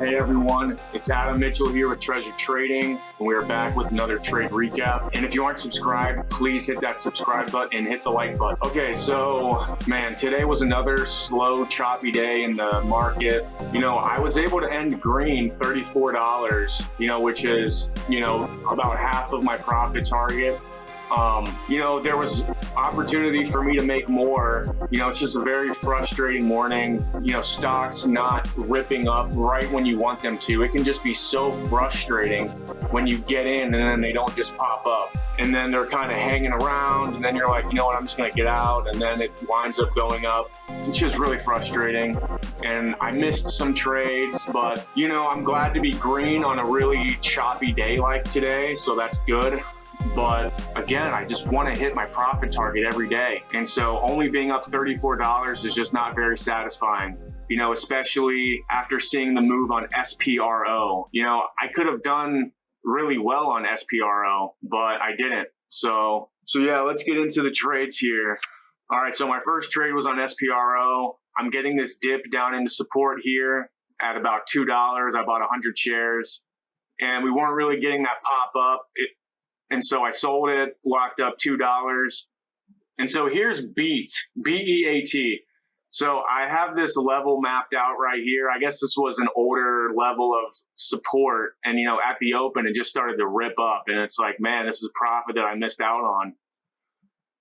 Hey everyone, it's Adam Mitchell here with Treasure Trading, and we are back with another trade recap. And if you aren't subscribed, please hit that subscribe button and hit the like button. Okay, so man, today was another slow, choppy day in the market. I was able to end green $34, which is, about half of my profit target. There was opportunity for me to make more. It's just a very frustrating morning. Stocks not ripping up right when you want them to. It can just be so frustrating when you get in and then they don't just pop up. And then they're kind of hanging around, and then you're like, you know what, I'm just gonna get out, and then it winds up going up. It's just really frustrating. And I missed some trades, but I'm glad to be green on a really choppy day like today, so that's good. But again, I just want to hit my profit target every day. And so only being up $34 is just not very satisfying, especially after seeing the move on SPRO. I could have done really well on SPRO, but I didn't. So yeah, let's get into the trades here. All right, so my first trade was on SPRO. I'm getting this dip down into support here at about $2. I bought 100 shares, and we weren't really getting that pop up. And so I sold it, locked up $2. And so here's BEAT, B-E-A-T. So I have this level mapped out right here. I guess this was an older level of support. And, at the open, it just started to rip up. And it's like, man, this is profit that I missed out on.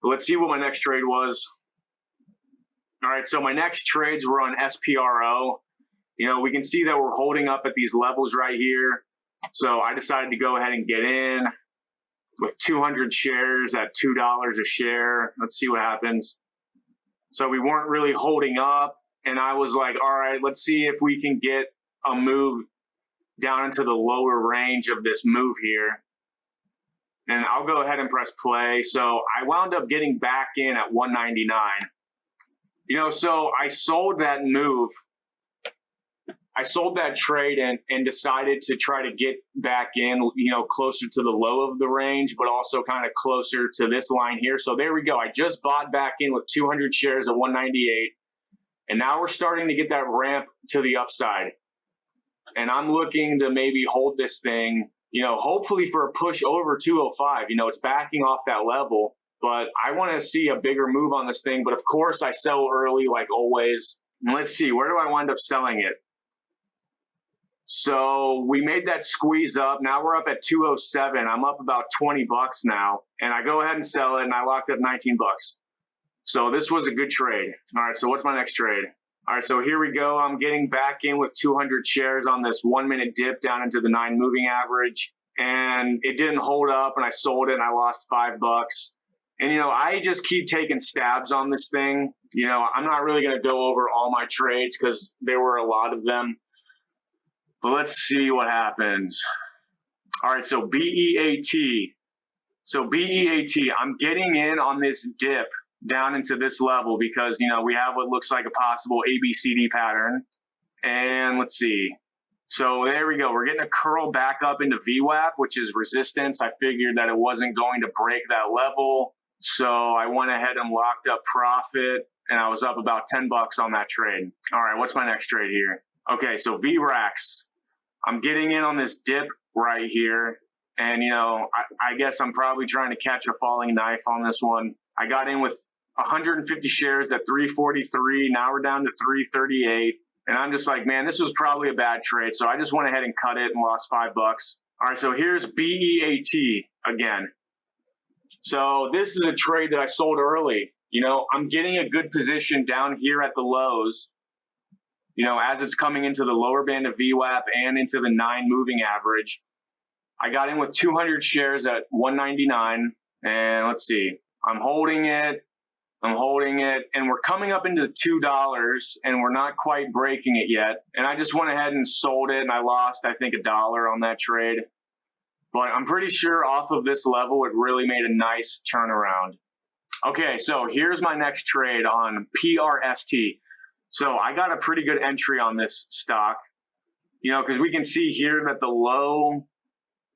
But let's see what my next trade was. All right, so my next trades were on SPRO. We can see that we're holding up at these levels right here. So I decided to go ahead and get in with 200 shares at $2 a share. Let's see what happens. So we weren't really holding up, and I was like, all right, let's see if we can get a move down into the lower range of this move here. And I'll go ahead and press play. So I wound up getting back in at 199. So I sold that move. I sold that trade and decided to try to get back in, closer to the low of the range, but also kind of closer to this line here. So there we go. I just bought back in with 200 shares at 198. And now we're starting to get that ramp to the upside. And I'm looking to maybe hold this thing, hopefully for a push over 205. It's backing off that level, but I want to see a bigger move on this thing. But of course, I sell early like always. And let's see, where do I wind up selling it? So we made that squeeze up. Now we're up at 207. I'm up about 20 bucks now. And I go ahead and sell it, and I locked up 19 bucks. So this was a good trade. All right, so what's my next trade? All right, so here we go. I'm getting back in with 200 shares on this 1 minute dip down into the 9 moving average. And it didn't hold up, and I sold it, and I lost 5 bucks. And, I just keep taking stabs on this thing. I'm not really going to go over all my trades because there were a lot of them. But let's see what happens. All right, so B-E-A-T. So B-E-A-T, I'm getting in on this dip down into this level because, we have what looks like a possible ABCD pattern. And let's see. So there we go. We're getting a curl back up into VWAP, which is resistance. I figured that it wasn't going to break that level. So I went ahead and locked up profit, and I was up about 10 bucks on that trade. All right, what's my next trade here? Okay, so VRAX. I'm getting in on this dip right here. And, I guess I'm probably trying to catch a falling knife on this one. I got in with 150 shares at 343. Now we're down to 338. And I'm just like, man, this was probably a bad trade. So I just went ahead and cut it and lost 5 bucks. All right, so here's BEAT again. So this is a trade that I sold early. I'm getting a good position down here at the lows. As it's coming into the lower band of VWAP and into the 9 moving average. I got in with 200 shares at 199, and let's see, I'm holding it, and we're coming up into $2, and we're not quite breaking it yet. And I just went ahead and sold it, and I lost, I think, $1 on that trade. But I'm pretty sure off of this level, it really made a nice turnaround. Okay, so here's my next trade on PRST. So I got a pretty good entry on this stock, because we can see here that the low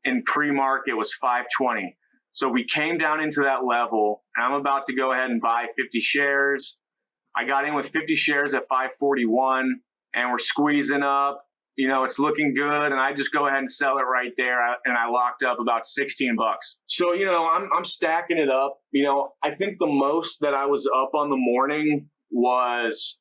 in pre-market was 520. So we came down into that level, and I'm about to go ahead and buy 50 shares. I got in with 50 shares at 541, and we're squeezing up. you know, it's looking good, and I just go ahead and sell it right there, and I locked up about 16 bucks. So, you know, I'm stacking it up. You know, I think the most that I was up on the morning was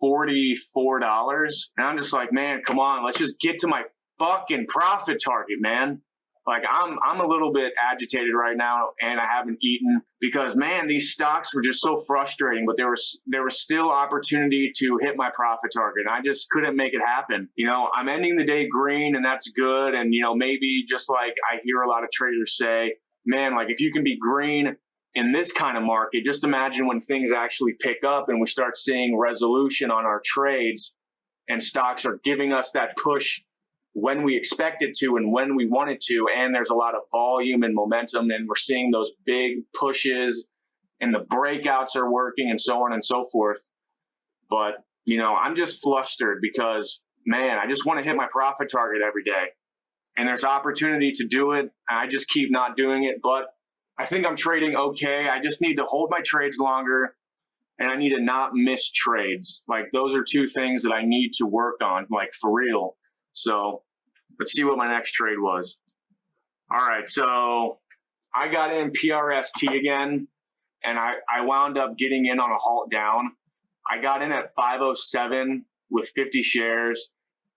$44. And I'm just like, man, come on, let's just get to my fucking profit target, man. Like I'm a little bit agitated right now, and I haven't eaten because, man, these stocks were just so frustrating, but there was still opportunity to hit my profit target, and I just couldn't make it happen. You know, I'm ending the day green, and that's good. And, you know, maybe just like I hear a lot of traders say, man, like if you can be green in this kind of market, just imagine when things actually pick up and we start seeing resolution on our trades and stocks are giving us that push when we expect it to and when we want it to, and there's a lot of volume and momentum, and we're seeing those big pushes and the breakouts are working and so on and so forth. But, you know, I'm just flustered because, man, I just want to hit my profit target every day, and there's opportunity to do it, and I just keep not doing it. But I think I'm trading okay. I just need to hold my trades longer, and I need to not miss trades. Like, those are two things that I need to work on, like, for real. So let's see what my next trade was. All right, so I got in PRST again, and I wound up getting in on a halt down. I got in at 507 with 50 shares,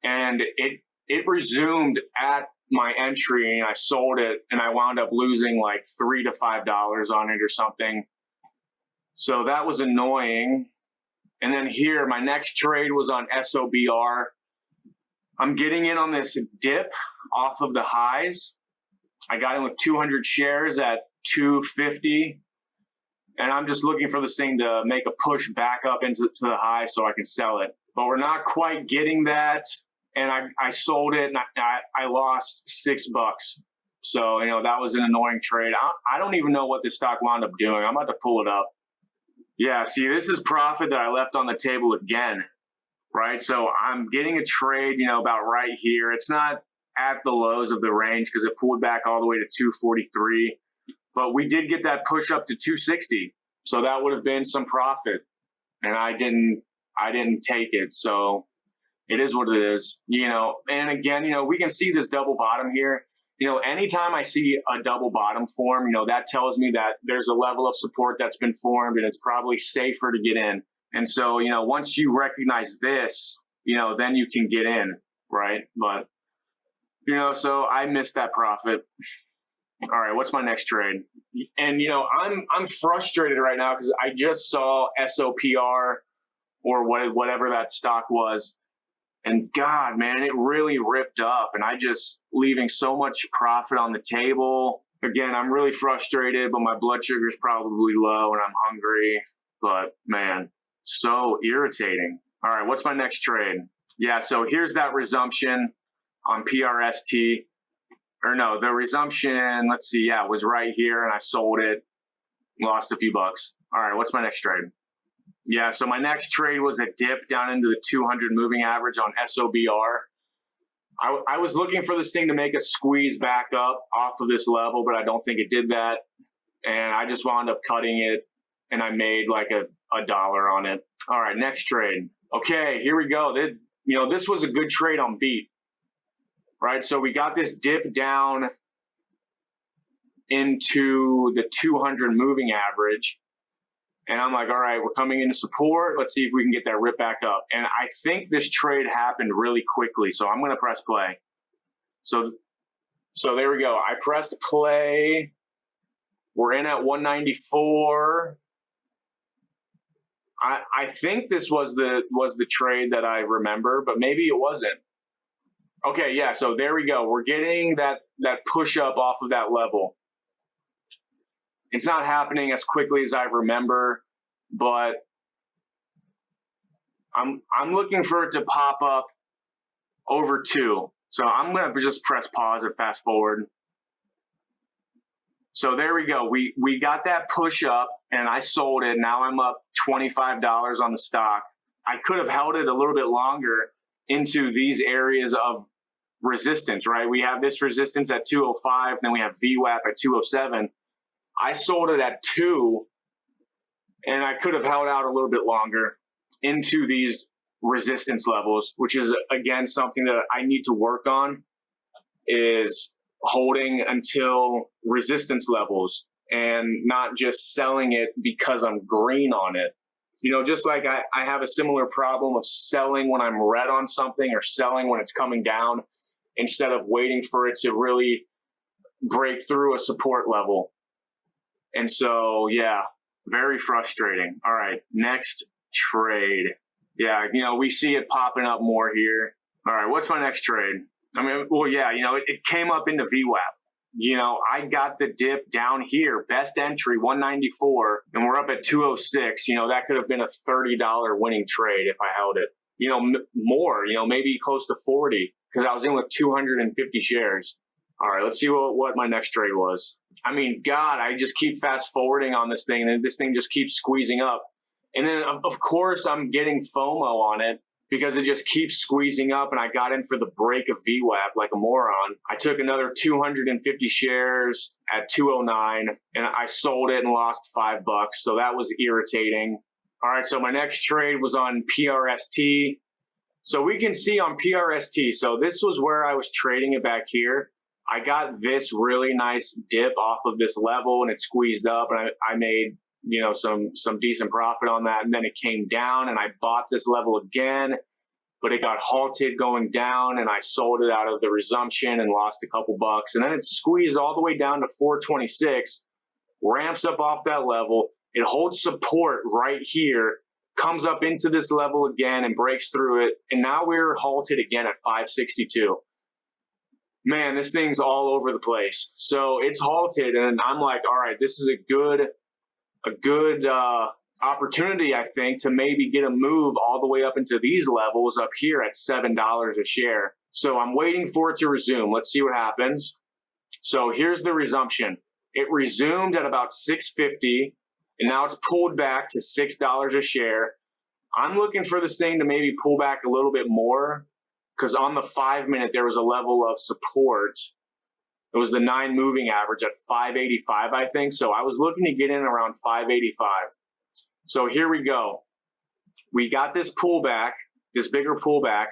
and it resumed at my entry, and I sold it, and I wound up losing like $3 to $5 on it or something. So that was annoying. And then here, my next trade was on SOBR. I'm getting in on this dip off of the highs. I got in with 200 shares at 250, and I'm just looking for this thing to make a push back up into the high so I can sell it. But we're not quite getting that, and I sold it, and I lost $6. So, you know, that was an annoying trade. I don't even know what this stock wound up doing. I'm about to pull it up. Yeah, see, this is profit that I left on the table again. Right, so I'm getting a trade, you know, about right here. It's not at the lows of the range because it pulled back all the way to 243, but we did get that push up to 260, so that would have been some profit, and I didn't take it. So it is what it is, you know. And again, you know, we can see this double bottom here. You know, anytime I see a double bottom form, you know, that tells me that there's a level of support that's been formed, and it's probably safer to get in. And so, you know, once you recognize this, you know, then you can get in, right? But, you know, so I missed that profit. All right, what's my next trade? And, you know, I'm frustrated right now because I just saw SOPR or whatever that stock was. And God, man, it really ripped up, and I just leaving so much profit on the table. Again, I'm really frustrated, but my blood sugar is probably low and I'm hungry. But, man, so irritating. All right, what's my next trade? Yeah, so here's that resumption on PRST. Or no, the resumption, let's see, yeah, it was right here, and I sold it, lost a few bucks. All right, what's my next trade? Yeah, so my next trade was a dip down into the 200 moving average on SOBR. I was looking for this thing to make a squeeze back up off of this level, but I don't think it did that. And I just wound up cutting it, and I made like a dollar on it. All right, next trade. Okay, here we go. You know, this was a good trade on beat, right? So we got this dip down into the 200 moving average. And I'm like, all right, we're coming into support. Let's see if we can get that rip back up. And I think this trade happened really quickly. So I'm going to press play. So there we go. I pressed play. We're in at 194. I think this was the trade that I remember, but maybe it wasn't. Okay, yeah, so there we go. We're getting that push up off of that level. It's not happening as quickly as I remember, but I'm looking for it to pop up over 2. So I'm going to just press pause and fast forward. So there we go. We got that push up, and I sold it. Now I'm up $25 on the stock. I could have held it a little bit longer into these areas of resistance, right? We have this resistance at 205, then we have VWAP at 207. I sold it at 2, and I could have held out a little bit longer into these resistance levels, which is again something that I need to work on, is holding until resistance levels and not just selling it because I'm green on it. You know, just like I have a similar problem of selling when I'm red on something or selling when it's coming down instead of waiting for it to really break through a support level. And so, yeah, very frustrating. All right, next trade. Yeah, you know, we see it popping up more here. All right, what's my next trade? I mean, well, yeah, you know, it came up into VWAP. You know, I got the dip down here, best entry, 194, and we're up at 206. You know, that could have been a $30 winning trade if I held it. You know, more, you know, maybe close to 40 because I was in with 250 shares. All right, let's see what my next trade was. I mean, God, I just keep fast forwarding on this thing, and this thing just keeps squeezing up. And then, of course, I'm getting FOMO on it because it just keeps squeezing up, and I got in for the break of VWAP like a moron. I took another 250 shares at 209, and I sold it and lost $5, so that was irritating. All right, so my next trade was on PRST. So we can see on PRST, so this was where I was trading it back here. I got this really nice dip off of this level, and it squeezed up, and I made, you know, some decent profit on that. And then it came down, and I bought this level again, but it got halted going down, and I sold it out of the resumption and lost a couple bucks. And then it squeezed all the way down to 426, ramps up off that level. It holds support right here, comes up into this level again and breaks through it. And now we're halted again at 562. Man, this thing's all over the place. So it's halted, and I'm like, all right, this is a good opportunity, I think, to maybe get a move all the way up into these levels up here at $7 a share. So I'm waiting for it to resume. Let's see what happens. So here's the resumption. It resumed at about 650, and now it's pulled back to $6 a share. I'm looking for this thing to maybe pull back a little bit more, because on the 5-minute, there was a level of support. It was the 9 moving average at 585, I think. So I was looking to get in around 585. So here we go. We got this pullback, this bigger pullback.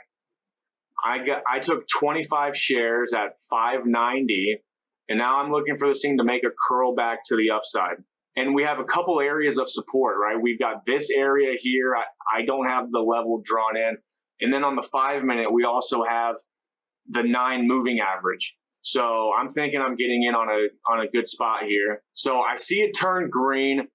I took 25 shares at 590, and now I'm looking for this thing to make a curl back to the upside. And we have a couple areas of support, right? We've got this area here. I don't have the level drawn in. And then on the 5-minute, we also have the 9 moving average. So I'm thinking I'm getting in on a good spot here. So I see it turn green.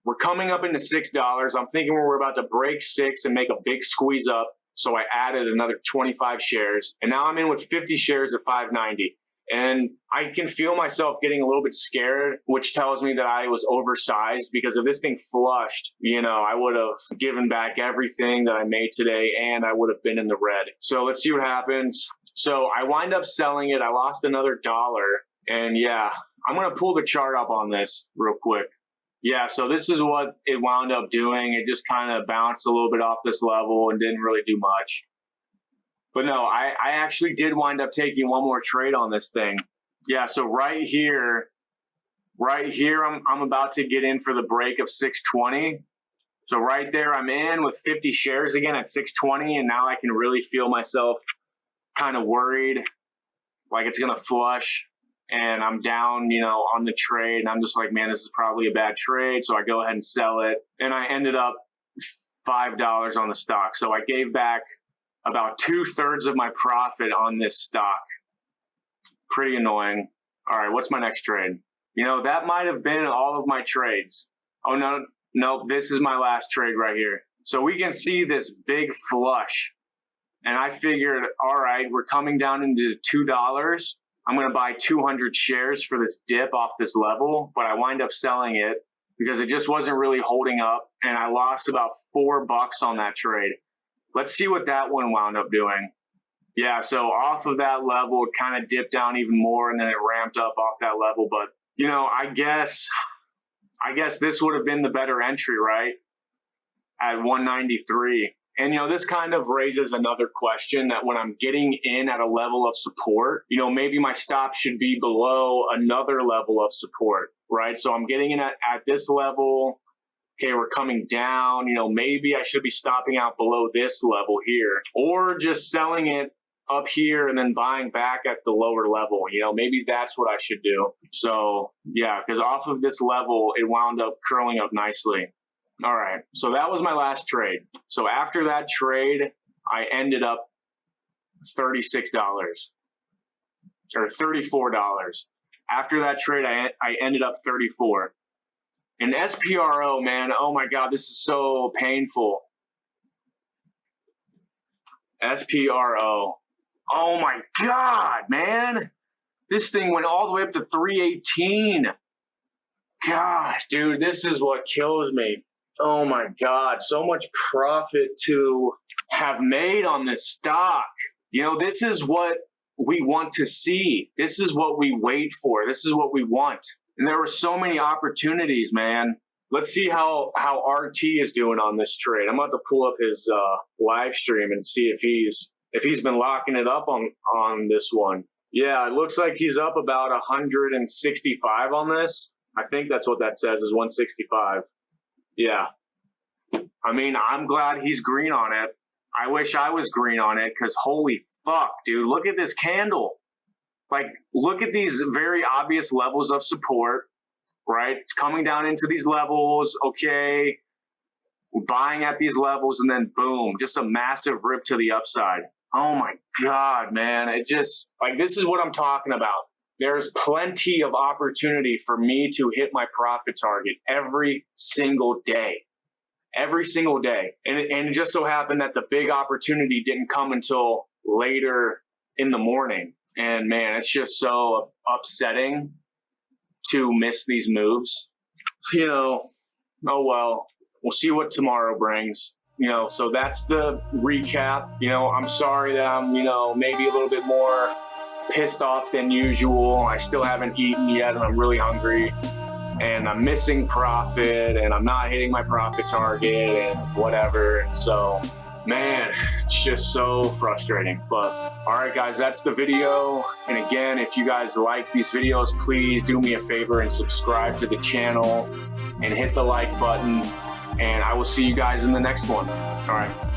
We're coming up into $6. I'm thinking we're about to break 6 and make a big squeeze up. So I added another 25 shares. And now I'm in with 50 shares at 590. And I can feel myself getting a little bit scared, which tells me that I was oversized, because if this thing flushed, you know, I would have given back everything that I made today, and I would have been in the red. So let's see what happens. So I wind up selling it. I lost another $1. And yeah, I'm going to pull the chart up on this real quick. Yeah, so this is what it wound up doing. It just kind of bounced a little bit off this level and didn't really do much. But no, I actually did wind up taking one more trade on this thing. Yeah, so right here, I'm about to get in for the break of 620. So right there, I'm in with 50 shares again at 620, and now I can really feel myself kind of worried, like it's going to flush, and I'm down, you know, on the trade, and I'm just like, man, this is probably a bad trade, so I go ahead and sell it, and I ended up $5 on the stock. So I gave back about 2/3 of my profit on this stock. Pretty annoying. All right, what's my next trade? You know, that might have been all of my trades. Oh, no, this is my last trade right here. So we can see this big flush. And I figured, all right, we're coming down into $2. I'm going to buy 200 shares for this dip off this level, but I wind up selling it because it just wasn't really holding up, and I lost about $4 on that trade. Let's see what that one wound up doing. Yeah, so off of that level, it kind of dipped down even more, and then it ramped up off that level. But, you know, I guess this would have been the better entry, right? At 193. And, you know, this kind of raises another question, that when I'm getting in at a level of support, you know, maybe my stop should be below another level of support, right? So I'm getting in at this level. okay, we're coming down, you know, maybe I should be stopping out below this level here, or just selling it up here and then buying back at the lower level. You know, maybe that's what I should do. So yeah, because off of this level, it wound up curling up nicely. All right, so that was my last trade. So after that trade, I ended up $36 or $34. After that trade, I ended up 34. And SPRO, man, oh my God, this is so painful. SPRO. Oh my God, man. This thing went all the way up to 318. Gosh, dude, this is what kills me. Oh my God, so much profit to have made on this stock. You know, this is what we want to see. This is what we wait for. This is what we want. And there were so many opportunities, man. Let's see how RT is doing on this trade. I'm about to pull up his live stream and see if he's been locking it up on this one. Yeah, it looks like he's up about 165 on this. I think that's what that says, is 165. Yeah. I mean, I'm glad he's green on it. I wish I was green on it, because holy fuck, dude, look at this candle. Like, look at these very obvious levels of support, right? It's coming down into these levels, okay. We're buying at these levels, and then boom, just a massive rip to the upside. Oh my God, man. It just, like, this is what I'm talking about. There's plenty of opportunity for me to hit my profit target every single day. Every single day. And it just so happened that the big opportunity didn't come until later in the morning. And man, it's just so upsetting to miss these moves. You know, oh well, we'll see what tomorrow brings. You know, so that's the recap. You know, I'm sorry that I'm, you know, maybe a little bit more pissed off than usual. I still haven't eaten yet, and I'm really hungry. And I'm missing profit, and I'm not hitting my profit target, and whatever. And so, man, it's just so frustrating. But all right, guys, that's the video. And again, if you guys like these videos, please do me a favor and subscribe to the channel and hit the like button. And I will see you guys in the next one. All right.